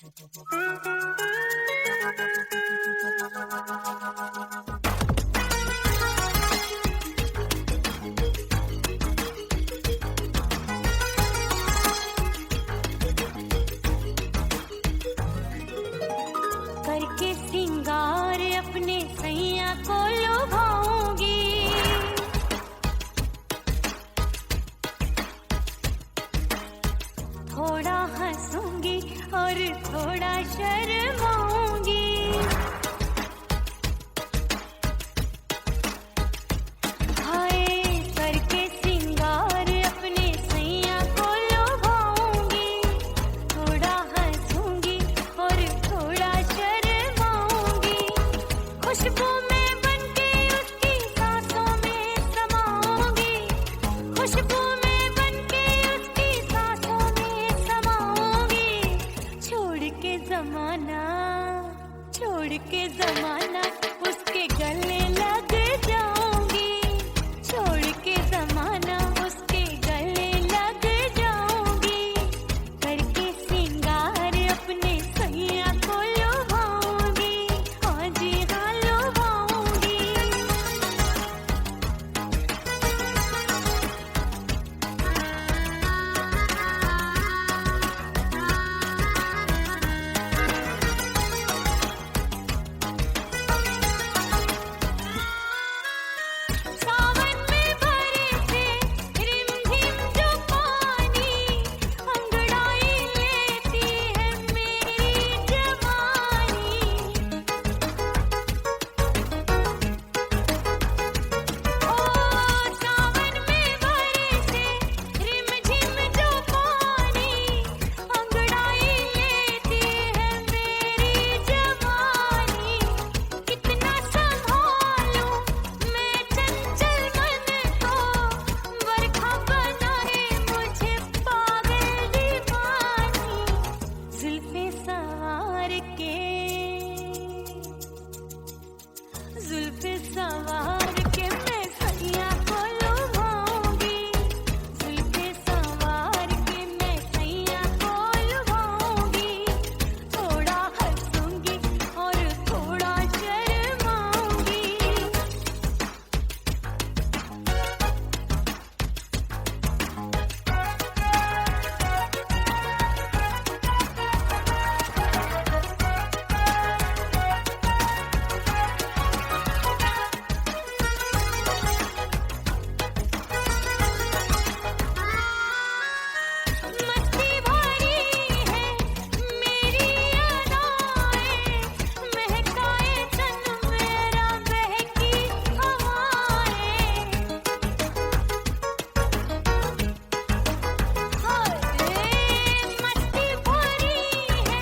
करके सिंगार अपने सैया को लुभाऊंगी, थोड़ा हंसूंगी और थोड़ा शर्माऊंगी। हाय करके सिंगार अपने सैया को लुभाऊंगी, थोड़ा हंसूंगी और थोड़ा शर्माऊंगी। खुशबू में बनके उसकी सांसों में समाऊंगी, खुशबू में बनके उसकी सांसों में समाऊंगी। छोड़ के जमाना उसके गले लग जाऊंगी, छोड़ के जमाना उसके गले लग जाऊंगी। करके सिंगार अपने सैया को लुभाऊंगी, हाँ जी हाँ लुभाऊंगी। सावन में बरसे रिमझिम जो पानी, अंगड़ाई लेती है मेरी जवानी। ओ सावन में बरसे रिमझिम जो पानी, अंगड़ाई लेती है मेरी जवानी। कितना संभालूं मैं चंचल मन को, बरखा बनाए मुझे पागल दीवानी। जुल्फे सवार के मैं सैया को लुभाऊंगी, जुल्फे सवार के मैं सैया को लुभाऊंगी। थोड़ा हंसूंगी और थोड़ा शर्माऊंगी। मस्ती भरी है मेरी अदाएं, महकाए तन मेरा बहकी हवाएं। हाय मस्ती भरी है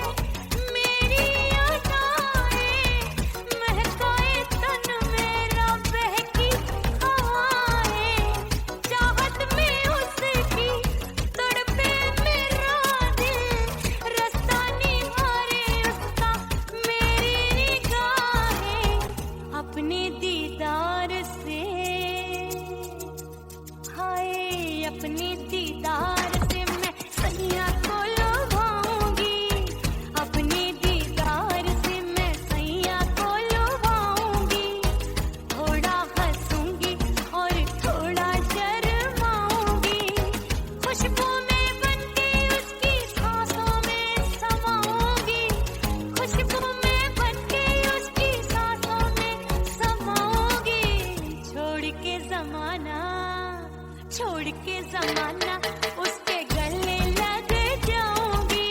मेरी अदाएं, महकाए तन मेरा बहकी हवाएं। चाहत में उसकी तड़पे मेरा दिल, रास्ता निहारे उसका मेरी निगाहें। अपने दीदार से हाय अपने दीदार से मैं सैया को लुभाऊंगी, अपने दीदार से मैं सैया को लुभाऊंगी। थोड़ा हंसूंगी और थोड़ा शर्माऊंगी। खुशबू में बनके उसकी सांसों में समाऊंगी, खुशबू में बनके उसकी सांसों में समाऊंगी। छोड़ के जमाना उसके गले लग जाऊंगी।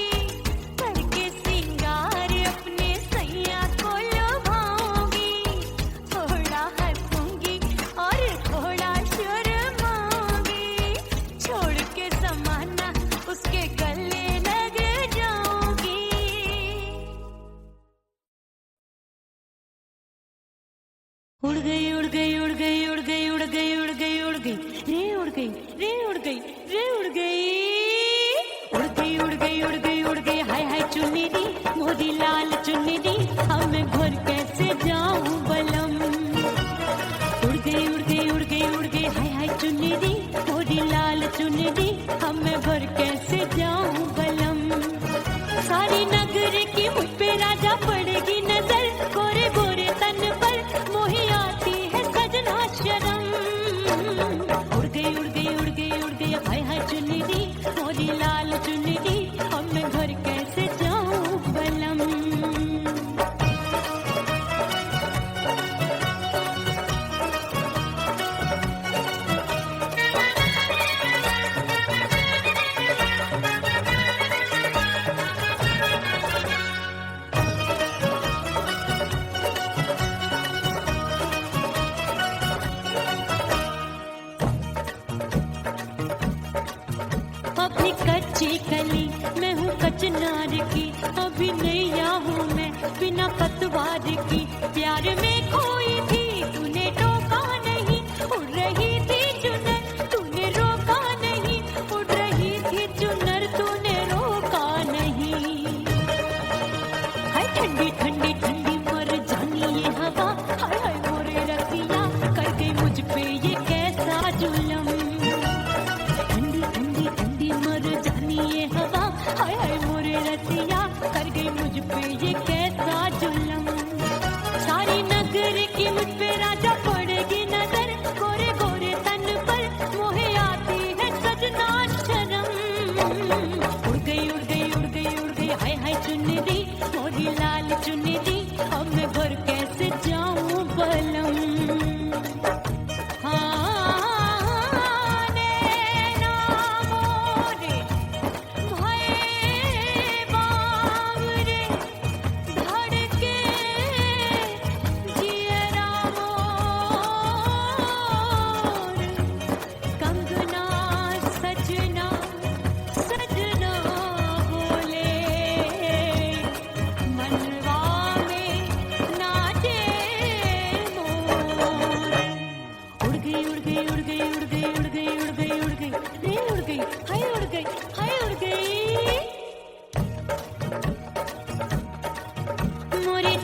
करके सिंगार अपने सैया को लुभाऊंगी, थोड़ा हंसूंगी और थोड़ा शर्माऊंगी। छोड़ के जमाना उसके गले लग जाऊंगी। उड़ गई उड़ गई उड़ गई उड़ गई उड़ गई उड़ गई उड़ गई रे उड़ गई रे उड़ गई रे उड़ गई उड़ गई उड़ गई उड़ गई उड़ गई। हाय हाय चुन्नी मोरी लाल चुन्नी, अब मैं घर कैसे जाऊं बलम। उड़ गई उड़ गई उड़ गई उड़ गई हाय हाय चुन्नी मोरी लाल चुन्नी, अब मैं घर कैसे जाऊं बलम। सारी नगरी अभी कच्ची कली मैं हूँ कचनार की, अभी नैया हूँ मैं बिना पतवार की। प्यार में खोई थी तूने टोका नहीं, उड़ रही थी चुनर तूने रोका नहीं, उड़ रही थी चुनर तूने रोका नहीं। हाय ठंडी ठंडी ठंडी मर जानी ये हवा, हाय हाय मोरे रतिया कर गई मुझ पे ये कैसा जुल्म। ठंडी ठंडी ठंडी मर जानी ये हवा, हाय हाय मोरे रतिया कर गई मुझ पे ये कैसा जुल्म। सारी नगर की मुझ पे राजा पड़ेगी नजर, गोरे गोरे तन पर मोहे आती है सजना शर्म। उड़ गई उड़ गई उड़ गई उड़ गई हाय हाय चुनरी मोरी लाल चुनरी, अब मैं घर कैसे जाऊं बलम।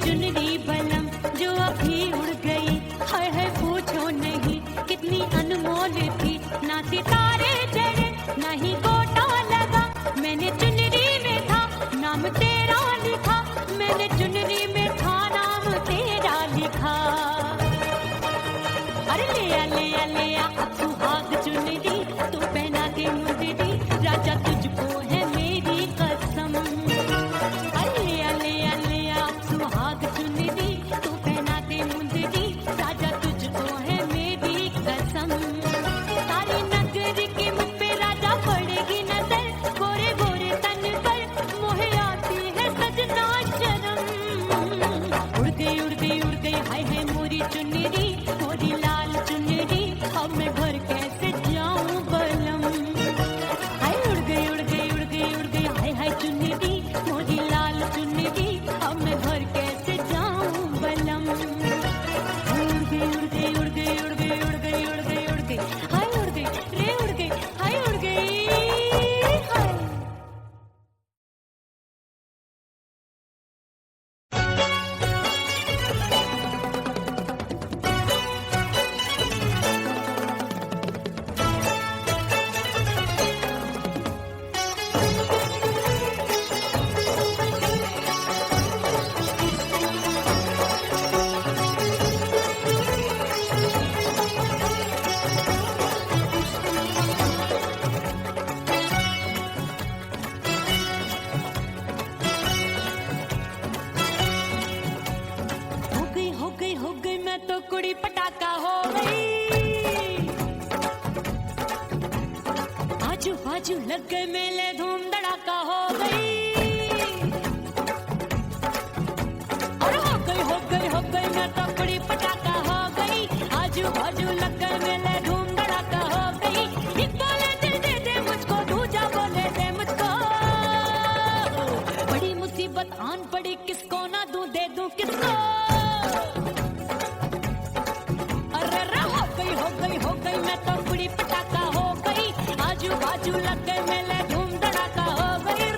चुनरी बलम जो अभी उड़ गई, हाय हाय पूछो नहीं कितनी अनमोल थी। ना सितारे चढ़े ना ही गोटा लगा, मैंने चुनरी में था नाम तेरा लिखा, मैंने चुनरी में था नाम तेरा लिखा। अरे ले आ ले आ ले आ अब सुहाग चुनरी तू पहना दे मुंदरी, राजा तुझको है मेरी कसम। अरे ले आ ले आ ले आ अब सुहाग चुनरी तू पहना दे मुंदरी, राजा तुझको है मेरी कसम। सारी नगर की मुझ पे राजा पड़ेगी नजर, गोरे गोरे तन पर मोहे आती है सजना शर्म। उड़ गई उड़ गई उड़ गई हाय हाय मोरी चुनरी मोरी लाल चुनरी, अब मैं घर कैसे जाऊं बलम। हाय उड़ गई उड़ गई उड़ गई उड़ गई हाय हाय चुनरी मोरी लाल चुनरी, अब मैं घर कैसे जाऊं बलम। उड़ गई उड़ गई उड़ गई उड़ गई उड़ गई उड़ गई उड़ गई हाय उड़ गई रे उड़ गई हाय उड़ गई हाय। हो गई मैं तो कुड़ी पटाखा हो गई। आजू बाजू लग गए मेले धूम धड़ाका हो गई। और हो गई मैं तो कुड़ी पटाखा हो गई। आजू बाजू लग गए मेले धूम धड़ाका हो गई। एक बोले दिल दे दे मुझको, दूजा बोले दे मुझको। बड़ी मुसीबत आन पड़ी किसको ना दूं दे दूं किसको। हो गई मैं तो कुड़ी पटाखा हो गई। आजू बाजू लग गए मेले धूम धड़ाका हो गई।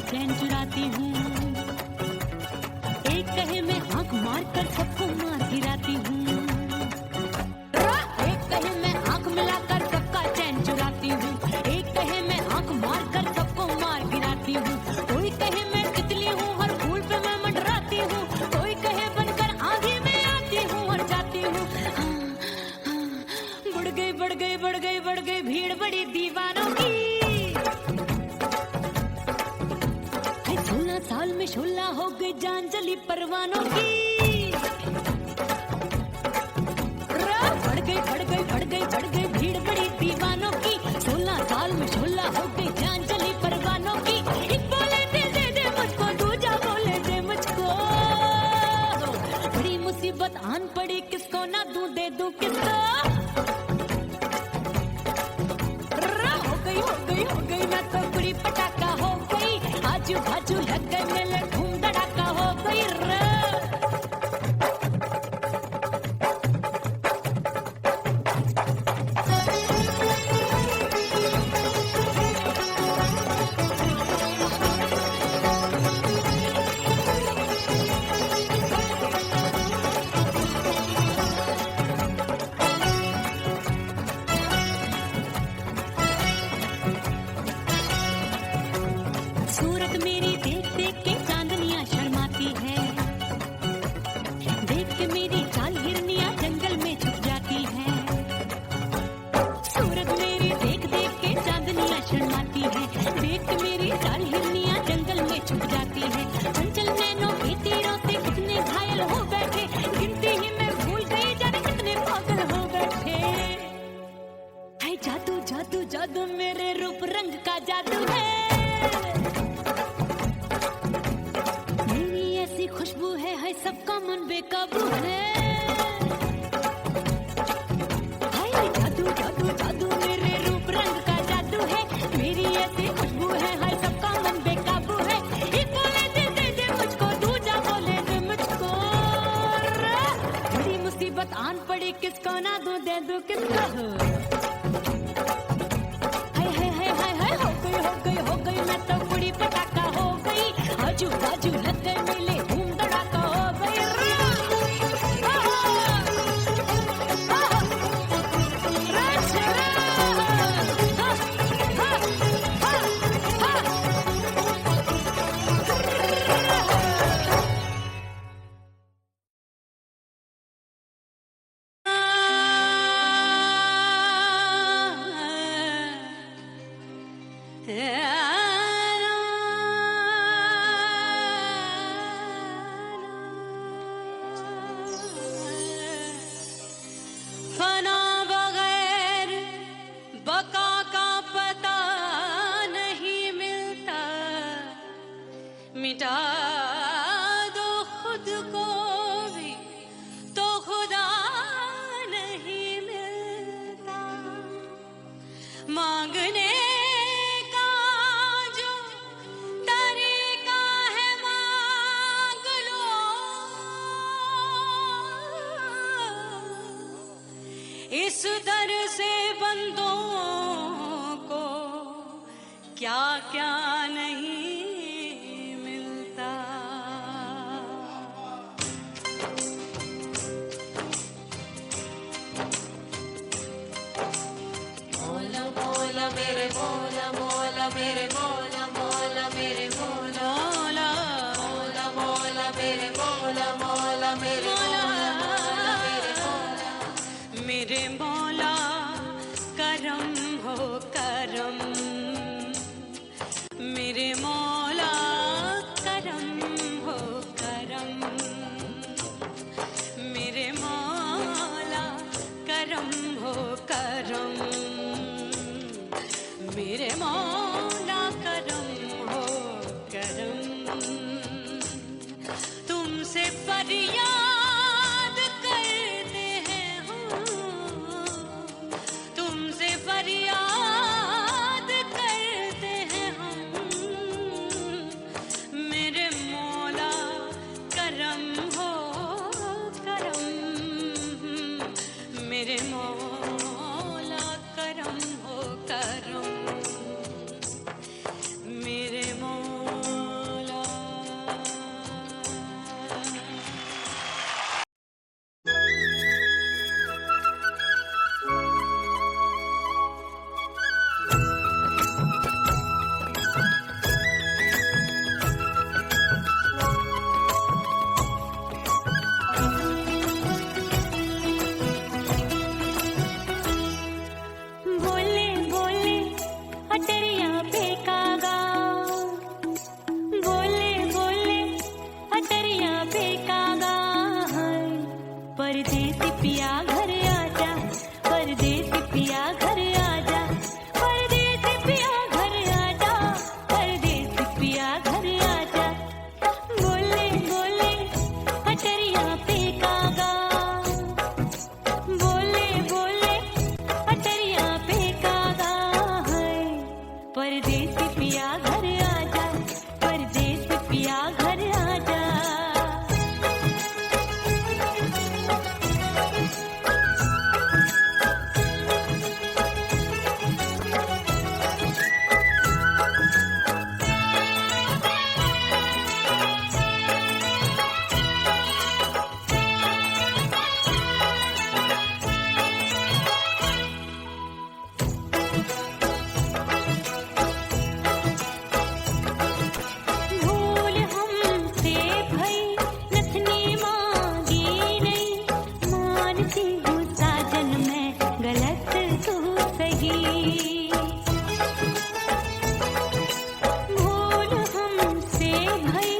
चैन चुराती हूँ, एक कहे मैं आंख मार कर सबको मार गिराती हूँ। एक कहे मैं आंख मिलाकर सबका चैन चुराती हूँ, एक कहे मैं आंख मार कर सबको मार गिराती हूँ। कोई कहे मैं तितली हूँ हर फूल पे मैं मंडराती हूँ, कोई कहे बनकर आंधी में आती हूँ और जाती हूँ। बढ़ गई भीड़ बड़ी दीवानों की। शोला हो गई जान जली परवानों की। बढ़ गई बढ़ गई बढ़ गई बढ़ गई भीड़ बड़ी दीवानों की। 16 साल में शोला हो गई जान जली परवानों की। एक बोले दिल दे दे मुझको, दूजा बोले दे मुझको। बड़ी मुसीबत आन पड़ी, किसको ना दूं दे दूं किसको। हो गई मैं तो कुड़ी पटाखा हो गई। आजू बाजू लग गए मेले धूम धड़ाका हो गई। सूरत मेरी देख देख के चांदनियां शर्माती है। देख के मेरी चाल हिरनियां जंगल में छुप जाती है। सूरत मेरी देख देख के चांदनियां शर्माती है। देख के मेरी चाल हिरनियां जंगल में छुप जाती है। चंचल नैनों के तीरों से कितने घायल हो बैठे, गिनती ही मैं भूल गई जाने कितने पागल हो बैठे। है जादू जादू जादू मेरे रूप रंग का जादू है। खुशबू है सबका मन बेकाबू है। हाय जादू जादू जादू मेरे रूप रंग का जादू है। मेरी ऐसी खुशबू है हाय सबका मन बेकाबू है। एक बोले दे दे मुझको, दूजा बोले दे मुझको। बड़ी मुसीबत आन पड़ी, किसको ना दूं दे दूं किसको। हो गई मैं तो कुड़ी पटाखा हो गई। आजू बाजू लग गए मेले धूम धड़ाका हो गई। फना बगैर बका का पता नहीं मिलता। मिटा दो खुद को भी तो खुदा नहीं मिलता। मांगने का जो तरीका है मांग लो। इस दर से बंदों को क्या क्या नहीं मिलता। मौला मौला मेरे मौला मौला मेरे मौला मौला मेरे मौला मौला मौला मेरे मौला मौला मेरे मौला मेरे मौला करम हो करम। मेरे मौला करम हो करम। मेरे मौला करम हो करम। मेरे मौला करम हो करम। तुमसे फरियाद करते हैं हम, तुमसे फरियाद करते हैं हम। परदेसी पिया घर आजा, परदेसी पिया घर आजा। भूल हमसे भई नथनी मांगी नहीं, मानती हूँ साजन मैं गलत तू सही। भूल हमसे भई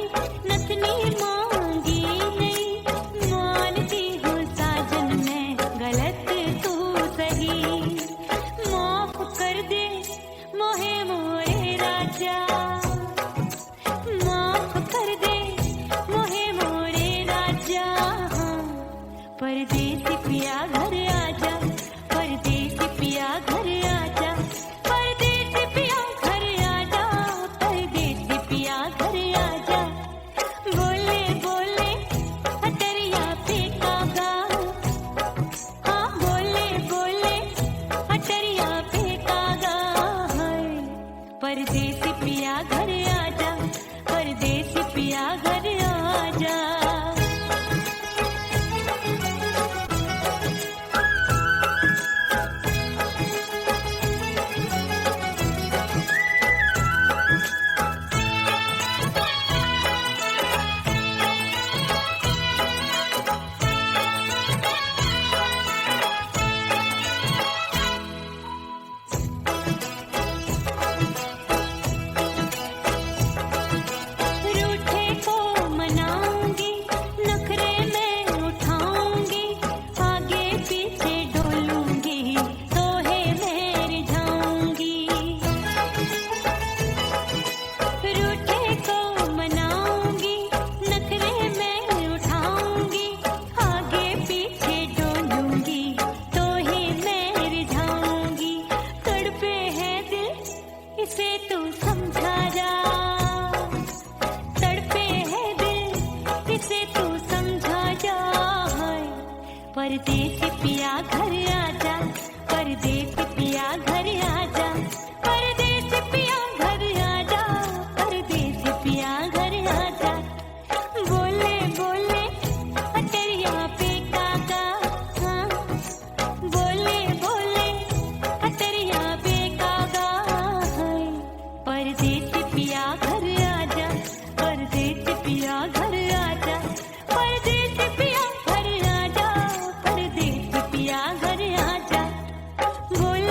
नथनी मांगी नहीं, मानती हूँ साजन मैं गलत तू सही। माफ कर दे मोहे मोरे राजा, माफ कर दे मोहे मोरे राजा। परदेसी पिया घर आजा, परदेसी पिया घर आजा, परदेसी पिया घर आजा, परदेसी पिया घर आजा। बोले बोले अटरिया पे कागा, हाँ बोले बोले अटरिया पे कागा है। परदेसी पिया घर आजा, परदेसी पिया घर आजा। रूठे को मनाऊंगी, नखरे में उठाऊंगी, आगे पीछे डोलूंगी, तोहे मैं रिझाऊंगी। रूठे को मनाऊंगी, नखरे में उठाऊंगी, आगे पीछे डोलूंगी, तोहे मैं रिझाऊंगी। तड़पे है दिल इसे तू समझा जा, तड़पे है दिल इसे तू समझा जा। परदेसी पिया घर आजा, परदेसी पिया घर आजा, परदेसी पिया घर आजा, परदेसी पिया घर आजा। बोले बोले अटरिया पे कागा, हाँ बोले बोले अटरिया पे कागा है। परदेसी पिया घर आजा, परदेसी पिया घर आजा, परदेसी पिया घर आजा, परदेसी पिया घर आजा। बोले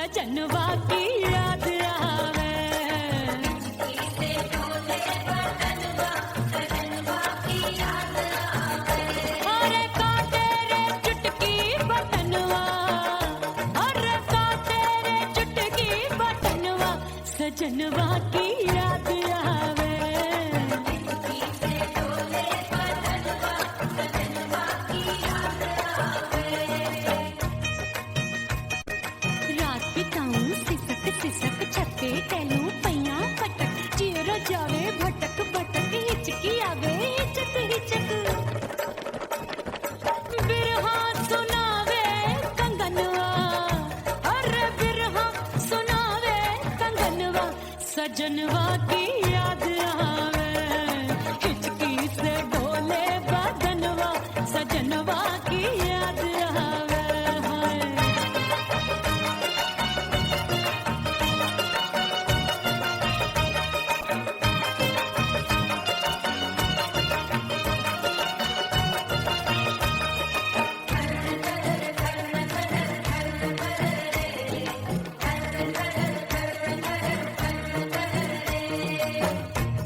सजनवा की याद आवे। अरे काटे रे चुटकी बटनवा, अरे काटे रे चुटकी बटनवा, सजनवा की याद आवे। रात बिताऊं सिसक सिसक छत्ते टहलूं पैया पटक, चियरा जावे भटक भटक, हिचकी आवे हिचक हिचक। बिरहा सुनावे कंगनवा, अरे बिरहा सुनावे कंगनवा, सजनवा की याद आवे। हिचकी से डोले बदनवा, सजनवा की याद आवे। हाय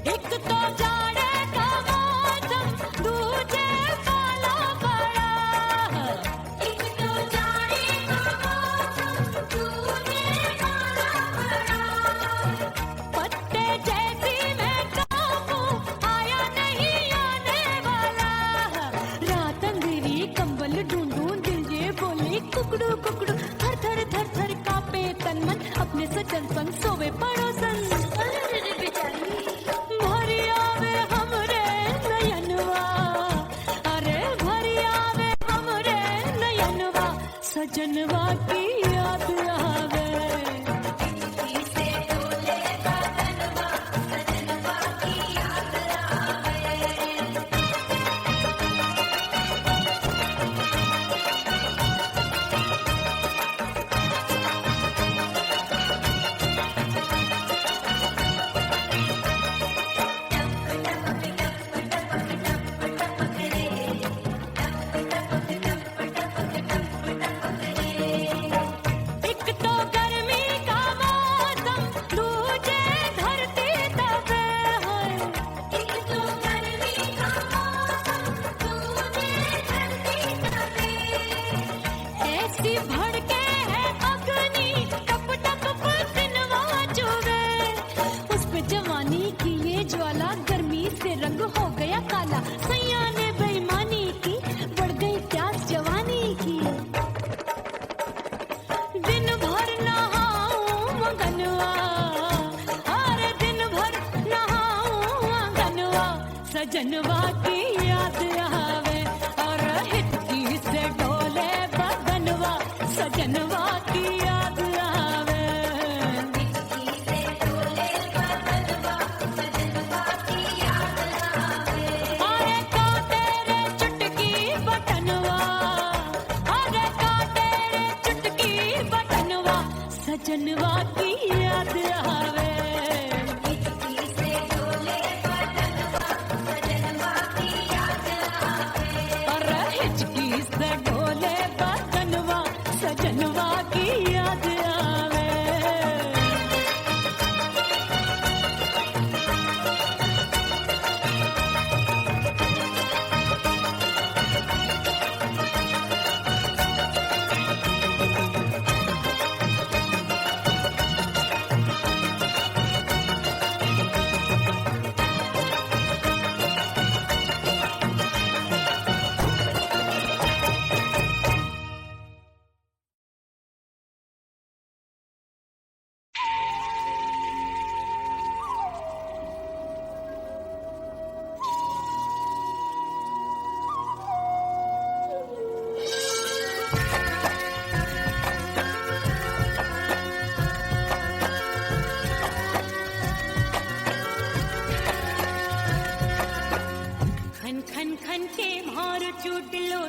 एक तो जाड़े का मौसम, दूजे काला पड़ा। एक तो जाड़े का मौसम, दूजे काला पड़ा। पत्ते जैसी मैं काबू, आया नहीं आने वाला। रात अंधेरी कंबल ढूंढूं, दिल ये बोले कुकड़ू कुकड़ू। थर थर थर थर कांपे तन मन, अपने सजन संग सोवे पड़ोसन। भरी आवे हमरे नयनवा, अरे भरी आवे हमरे नयनवा, सजनवा की याद आवे। एक तो गर्मी का मौसम, दूजे धरती तपे है। एक तो गर्मी का मौसम, दूजे धरती तपे। ऐसी भड़के है अग्नि, टप टप पसीनवा चुभे। उस पे जवानी की ये ज्वाला, गर्मी से रंग हो गया काला। सैया ने बेईमानी की, बढ़ गई प्यास जवानी की। दिन भर नहाऊं मंगनवा, अरे दिन भर नहाऊं मंगनवा, सजनवा की याद आवे। और हिचकी से डोले बदनवा, सजनवा की याद आवे। अरे काटे रे चुटकी बटनवा, अरे काटे रे चुटकी बटनवा, सजनवा की याद आवे। अरे हिचकी से डोले बदनवा, सजनवा की याद आवे।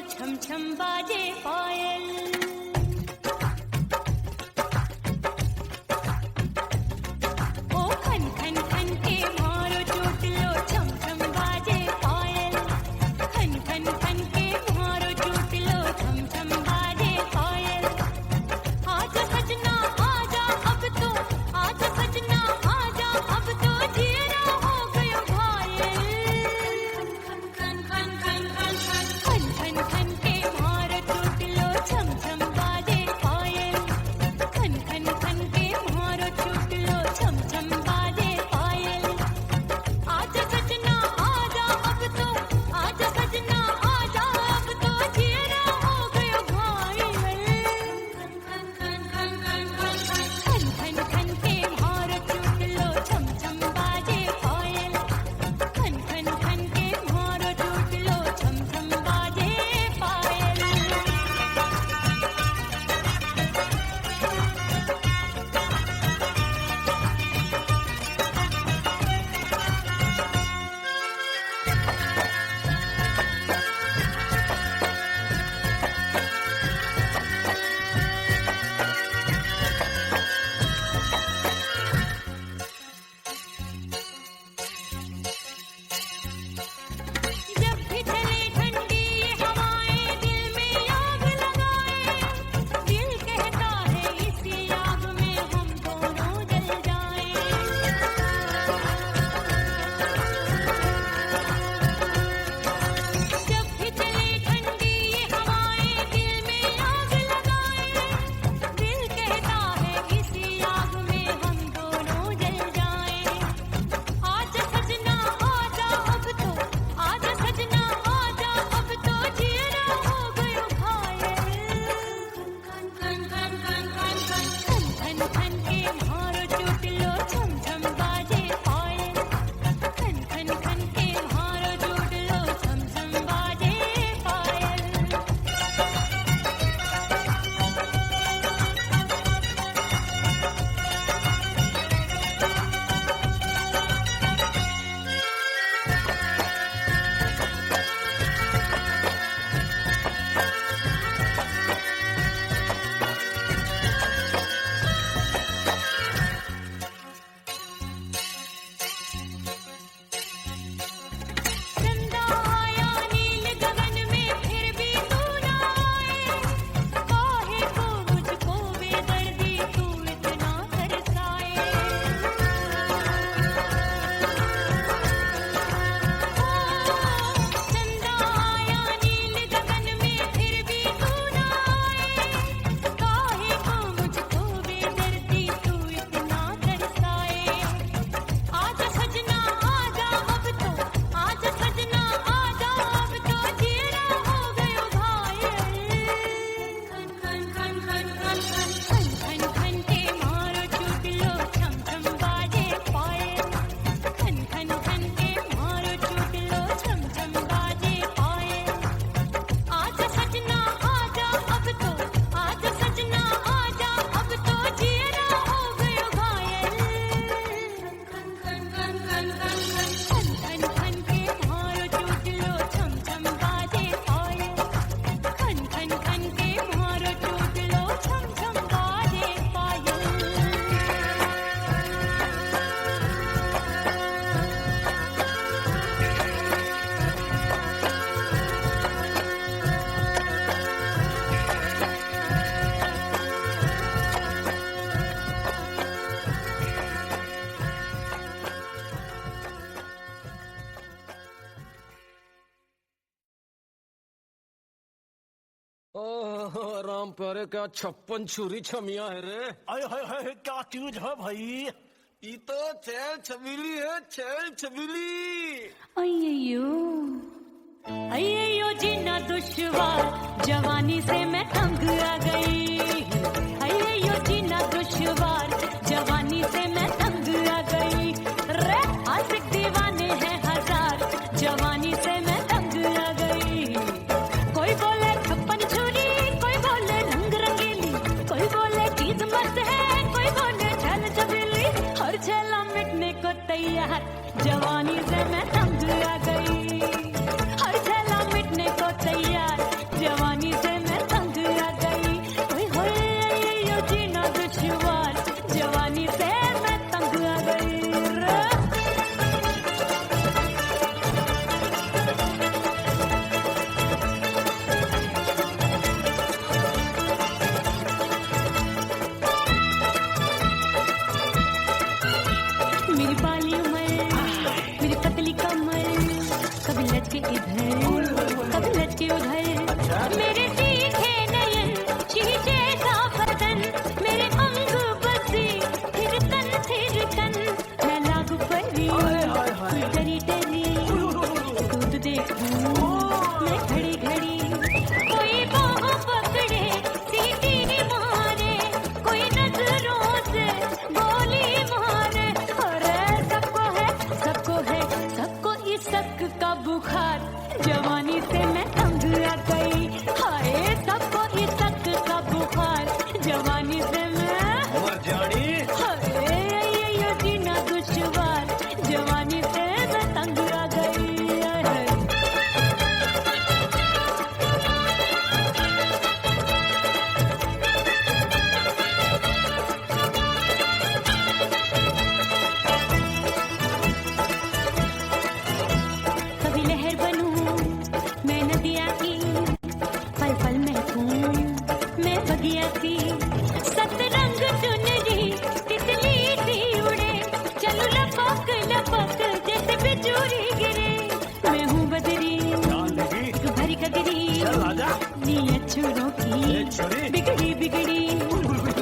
छम छम बाजे पायल। ओ खन खन खन के मारो चोटलो छम छम बाजे पायल। खन खन खन के मारो चोटलो छम छम बाजे पायल। आज सजना ओह राम प्यारे, क्या 56 छुरी छमिया है रे। हाय हाय हाय, क्या चीज है भाई? ये तो चैल छबीली है, चैल छबीली। अय्यो अय्यो जीना दुश्वार, जवानी से मैं तंग आ गई। अय्यो जीना दुश्वार, जवानी से मैं तंग आ गई। रे आशिक दीवाने हैं हजार, जवानी से मैं तंग आ गई। कोई बोले 56 छुरी, कोई बोले रंग रंगीली, कोई बोले चीज मस्त है, कोई बोले छल छबीली। हर छला मिटने को तैयार, जवानी से मैं तंग आ गई। हर छला मिटने को तैयार, जवानी से मैं तंग आ गई। ओए होए ये जीना दुश्वार, जवानी से मैं तंग आ गई रे। मेरी बाली उमर, मेरी पतली कमर, कभी लचके इधर, कभी लचके उधर। मेरे तीखे नयन, शीशे सा बदन, मेरे अंग बसी, थिरकन, मैं लागू परी, डरी डरी, दूध देखूं मैं घड़ी घड़ी। कोई बाहों पकड़े, सीटी मारे, कोई नजरों से गोली मारे। अरे सबको इसक का बुखार, जवानी से मैं तंग आ गई। हाय सबको इसक का बुखार, जवानी से मैं उमर जानी, हाय ये जीना दुश्वार, जवानी से मैं तंग आ गई। हाय। कभी लहर बनूं मैं नदिया की, पल पल महकूं मैं बगिया की। सतरंग चुनरी तितली सी उड़े, चलूं लपक लपक जैसे बिजुरी गिरे। मैं हूँ बदरी जान लगी, तू भरी कदरी, चल आजा। नीयत छुरों ए की छुरी, बिगड़ी बिगड़ी।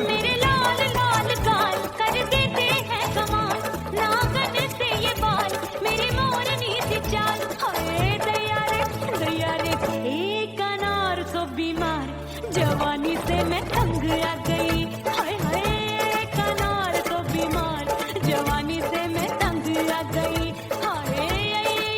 मेरे लाल लाल गाल कर देते हैं कमाल, नागन से ये बाल मेरी मोरनी सी चाल। हाय दया रे एक अनार सो बीमार, जवानी से मैं तंग आ गई। हाय हाय एक अनार सो बीमार, जवानी से मैं तंग आ गई। हाय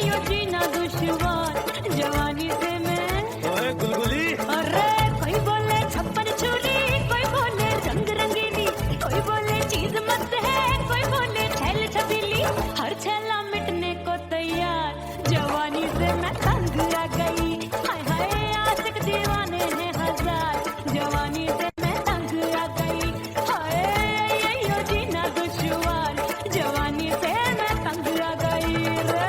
यो जीना दुश्वार, जवानी से मैं। ओए गुलगुली, अरे कोई बोले 56 छुरी, कोई बोले रंग रंगीली, कोई बोले चीज मस्त है, कोई बोले छल छबीली। हर छला मिटने को तैयार, जवानी से मैं तंग आ गई। हाय हाय आशिक दीवाने हैं हजार, जवानी से मैं तंग आ गई। हाय यो जीना दुश्वार, जवानी से मैं तंग आ गई रे।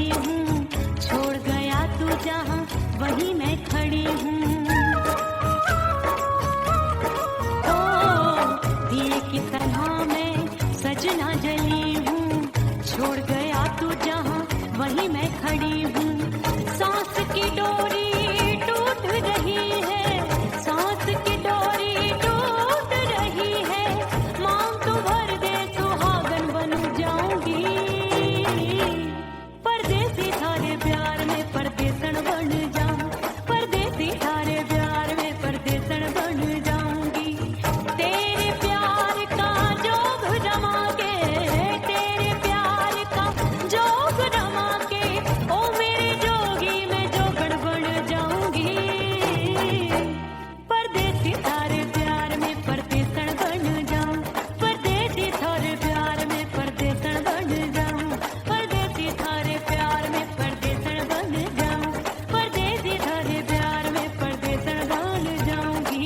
बड़ी हूँ, छोड़ गया तू जहाँ वहीं मैं खड़ी हूँ। ओ दिए की तरह मैं सजना जली हूँ, छोड़ गया तू जहाँ वहीं मैं खड़ी हूँ। सांस की डोरी टूट रही है, सांस की डोरी टूट रही है, मांग तू भर दे सुहागन बन जाऊंगी। परदेसी थारे प्यार में परदेसन बन जाऊं, परदेसी थारे प्यार में परदेसन बन जाऊंगी। तेरे प्यार का जोग जमा के, तेरे प्यार का जोग जमा के, ओ मेरे जोगी मैं जोगड़ बन जाऊंगी। परदेसी थारे प्यार में परदेसन बन जाऊं, परदेसी थारे प्यार में परदेसन बन जाऊं, परदेसी थारे प्यार में परदेसन बन जाऊं, परदेसी थारे प्यार में परदेसन बन जाऊंगी।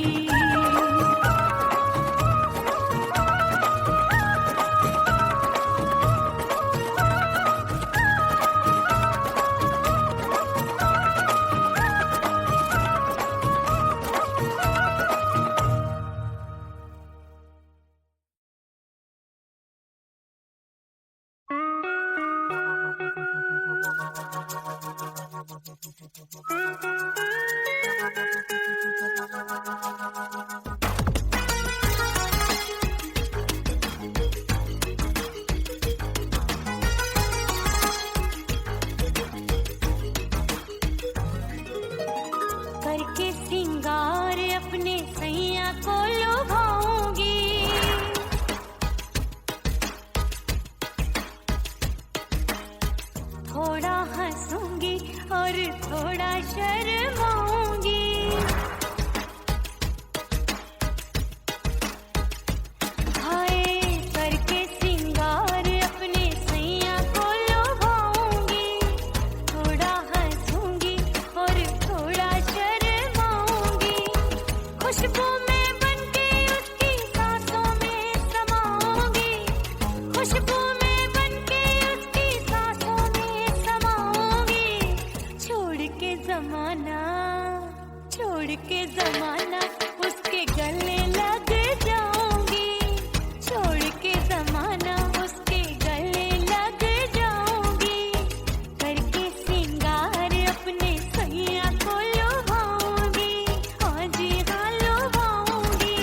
करके सिंगार अपने सैया को लुभाऊंगी, थोड़ा हंसूंगी और थोड़ा शर्माऊंगी। हाय करके सिंगार अपने सैया को लुभाऊंगी, थोड़ा हंसूंगी और थोड़ा शर्माऊंगी। खुशबू में बनके उसकी सांसों में समाऊंगी, खुशबू में बनके उसकी सांसों में समाऊंगी। छोड़ के जमाना, छोड़ के जमाना उसके गले लग जाऊंगी, छोड़ के जमाना उसके गले लग जाऊंगी। करके सिंगार अपने सैया को लुभाऊंगी, हाँ जी हाँ लुभाऊंगी।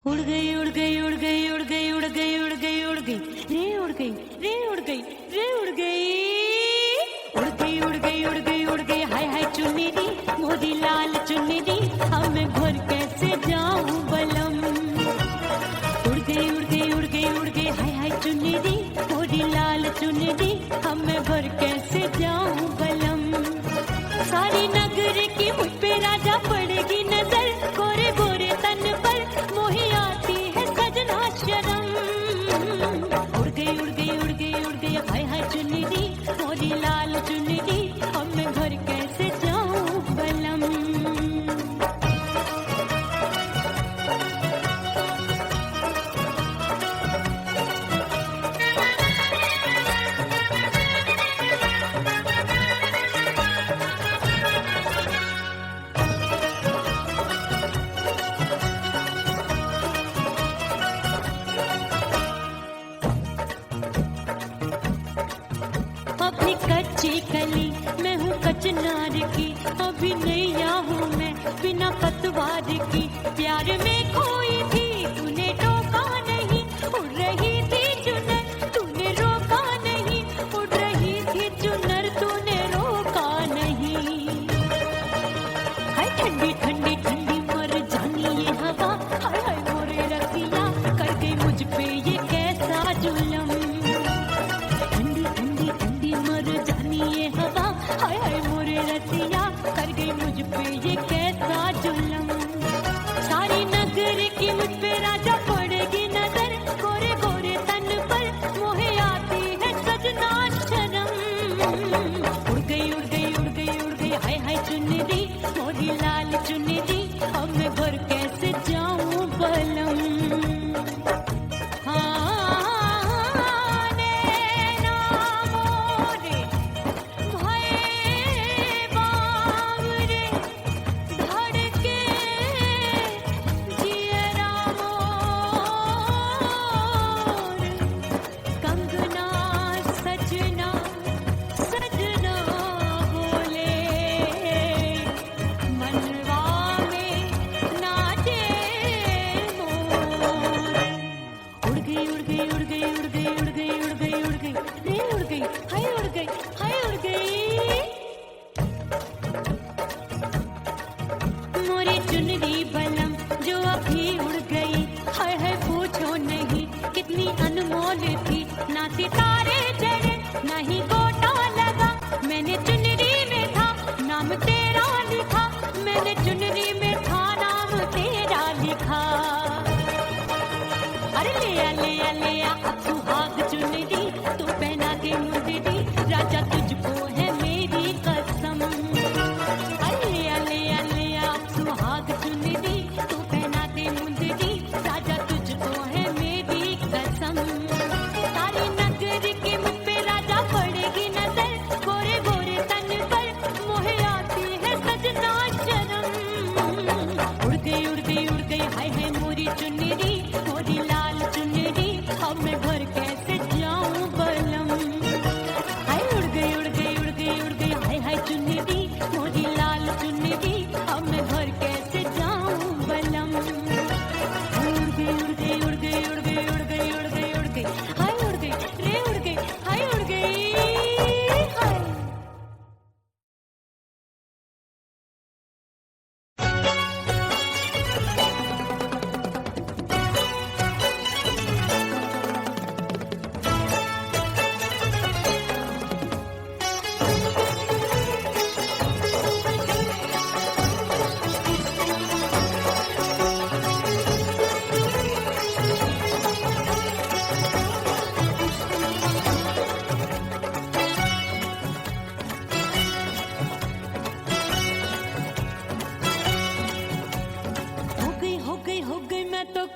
उड़ गई उड़ गई उड़ गई उड़ गई उड़ गई उड़ गई उड़ गई रे उड़ गई रे उड़ गई रे उड़ गई उड़ गई उड़ गई उड़ गई उड़ गई हाय हाय चुन्नी दी मोदी लाल चुन्नी दी अब मैं घर कैसे जाऊं बलम उड़ गई उड़ गई उड़ गई उड़ गई हाय हाय चुन्नी दी मोदी लाल चुन्नी दी अब मैं घर कैसे जाऊं बलम सारी नगर की मुझ पे राजा पड़ेगी नजर गोरे गोरे तन पर मोही आती है सजना शर्म उड़ गई उड़ गई उड़ गई उड़ गई हाय हाय चुन्नी दी मोरी लाल चुन्नी दी अब मैं घर कैसे जाऊं बलम अपनी कच्ची कली मैं हूँ कचनार की अभी नैया हूँ मैं बिना पतवार की प्यार में खोई थी तूने टोका नहीं उड़ रही थी चुनर तूने रोका नहीं उड़ रही थी चुनर तूने रोका नहीं हाय ठंडी ठंडी ठंडी मर जानी ये हवा हाय हाय मोरे रतिया कर गई मुझ पे ये कैसा जुलम ठंडी ठंडी ठंडी मर जानी ये हवा हाय हाय मोरे रतिया कर गई मुझ पे ये कैसा जुलम सारी नगर की मुझ पे राजा पड़ेगी नजर गोरे गोरे तन पर मोहे आती है सजना शर्म उड़ गई उड़ गई उड़ गई उड़ गई हाय हाय चुन्नी दी मोरी लाल चुन्नी दी अब मैं घर कैसे जाऊं बलम सितारे चढ़े नहीं गोटा लगा मैंने चुनरी में था नाम तेरा लिखा मैंने चुनरी में था नाम तेरा लिखा अरे ले आ अब सुहाग चुनरी तू पहना दे मुझे दी राजा तुझको है मेरी कसम अरे ले आ अब सुहाग चुनरी तू पहना दे मुझे दी राजा तुझको है मेरी कसम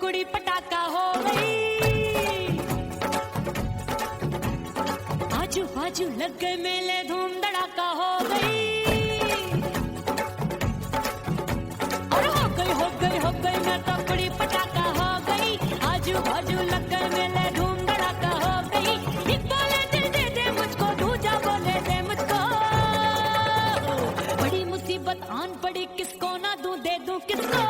कुड़ी पटाखा हो गई आजू बाजू लग गए मेले धूम धड़ाका हो गई और हो गई मैं तो कुड़ी पटाखा हो गई आजू बाजू लग गए मेले धूम धड़ाका हो गई एक बोले दिल दे मुझको दूजा बोले दे मुझको बड़ी मुसीबत आन पड़ी किसको ना दूं दे दूं किसको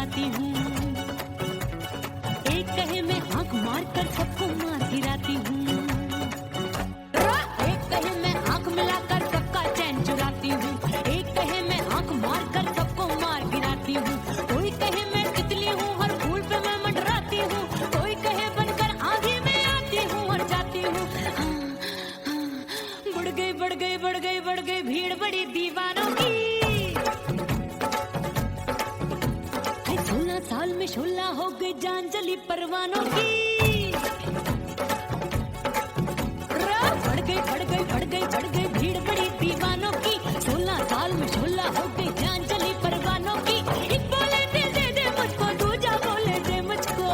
चुराती हूँ। एक कहे मैं आंख मार कर सबको मार गिराती हूँ। एक कहे मैं आंख मिलाकर सबका चैन चुराती हूँ। एक कहे मैं आंख मार कर सबको मार गिराती हूँ। कोई कहे मैं तितली हूँ, हर फूल पे मैं मंडराती हूँ। कोई कहे बनकर आंधी में आती हूँ और जाती हूँ। बढ़ गई बढ़ गई बढ़ गई बढ़ गई भीड़ बड़ी दीवानों की। 16 साल में 16 हो गई जान जली परवानों की। बढ़ गई बढ़ गई बढ़ गई बढ़ गई भीड़ बड़ी दीवानों की। 16 साल में 16 हो गई जान जली परवानों की। एक बोले दे मुझको, दूजा बोले दे मुझको।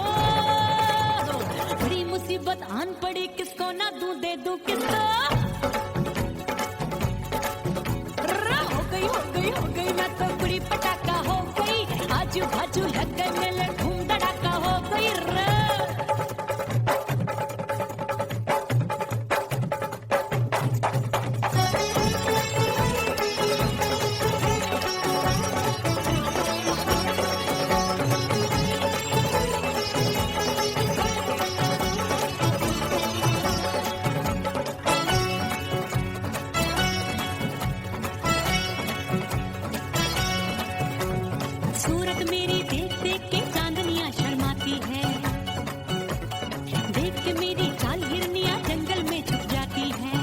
बड़ी मुसीबत आन पड़ी, किसको ना दूं दे दूं किसको। हो गई मैं तो बुरी पटाखा हो गई। आजू बाजू लग गए मेले, धूम धड़ाका हो गई रे। सूरत मेरी देख देख के चांदनियां शर्माती है। देख के मेरी चाल हिरनियां जंगल में छुप जाती है।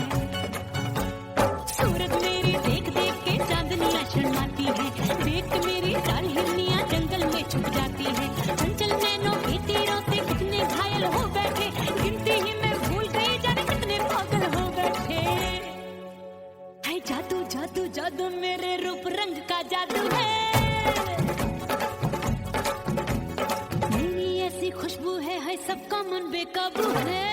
सूरत मेरी देख देख के चांदनियां शर्माती है। देख के मेरी चाल हिरनियां जंगल में छुप जाती है। चंचल नैनों के तीरों से कितने घायल हो बैठे, गिनती ही मैं भूल गई जाने कितने पागल हो बैठे। है जादू जादू जादू मेरे रूप रंग का जादू है। खुशबू है सबका मन बेकाबू है।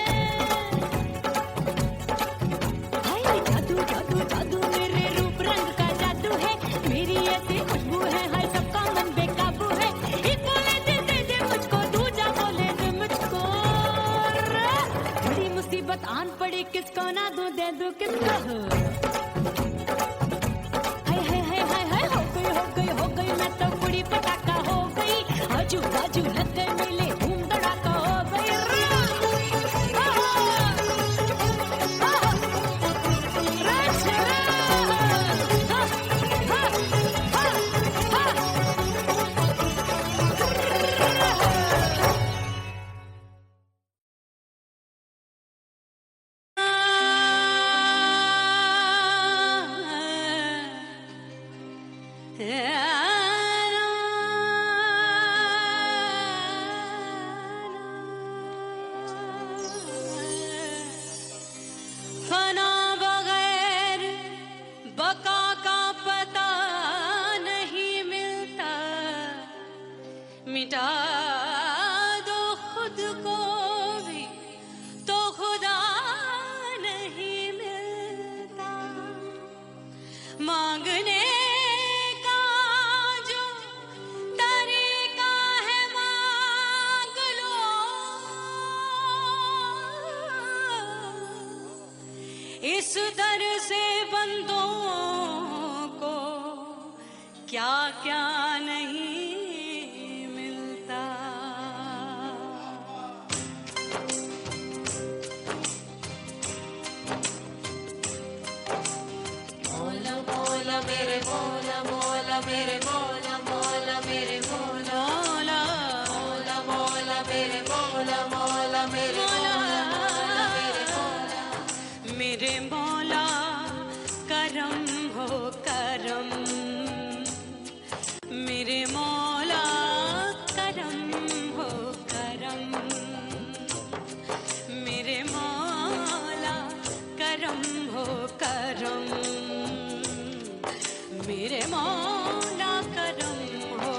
हाय जादू जादू जादू मेरे रूप रंग का जादू है। मेरी ऐसी खुशबू है सबका मन बेकाबू है। एक बोले दे मुझको, दूजा बोले दे मुझको। बड़ी मुसीबत आन पड़ी, किसको ना दूं दे दूं किसको। हाय हाय हाय हाय हाय हो गई मैं तो बुरी पटाखा हो गई। आजू बाजू लग गए मेले, धूम धड़ाका हो गई रे। फना बगैर बका का पता नहीं मिलता। मिटा दो खुद को भी तो खुदा नहीं मिलता। मांगने का जो तरीका है मांग लो। इस दर से बंदों को क्या क्या नहीं मिलता। बोला बोला मेरे बोला बोला मेरे बोला बोला मेरे बोला बोला बोला मेरे बोला बोला मेरे बोला मेरे बोला। मेरे मौला करम हो करम। मेरे मौला करम हो करम। मेरे मौला करम हो करम। मेरे मौला करम हो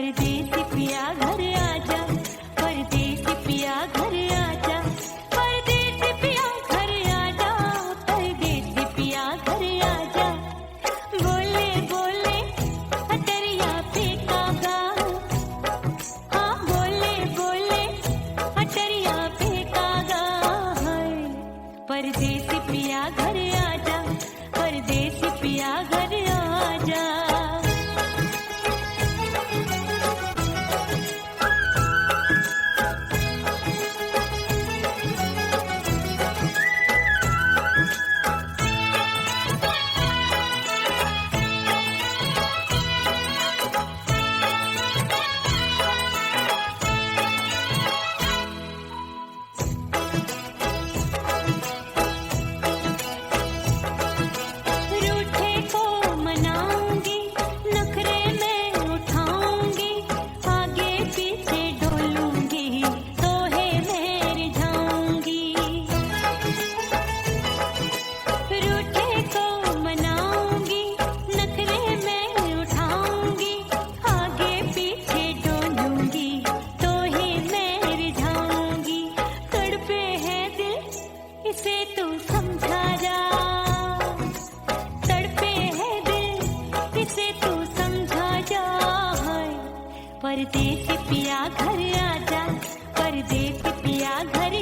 परदेसी पिया घर आजा, परदेसी पिया घर आजा, परदेसी पिया घर आजा, परदेसी पिया घर आजा। बोले बोले अटरिया फेंकागा, हाँ बोले बोले अटरिया फेंकागा है। परदेसी पिया घर आजा, परदेसी पिया घर आजा। रूठे को मनाऊंगी, नखरे में उठाऊंगी, आगे पीछे डोलूंगी, तो है मेरी जाऊंगी। रूठे को मनाऊंगी, नखरे में उठाऊंगी, आगे पीछे डोलूंगी, तो है मेरी जाऊंगी। तड़पे है दिल इसे तू समझा जा, तड़पे है दिल इसे तू समझा जा है। परदेसी पिया घर आजा, परदेसी पिया घर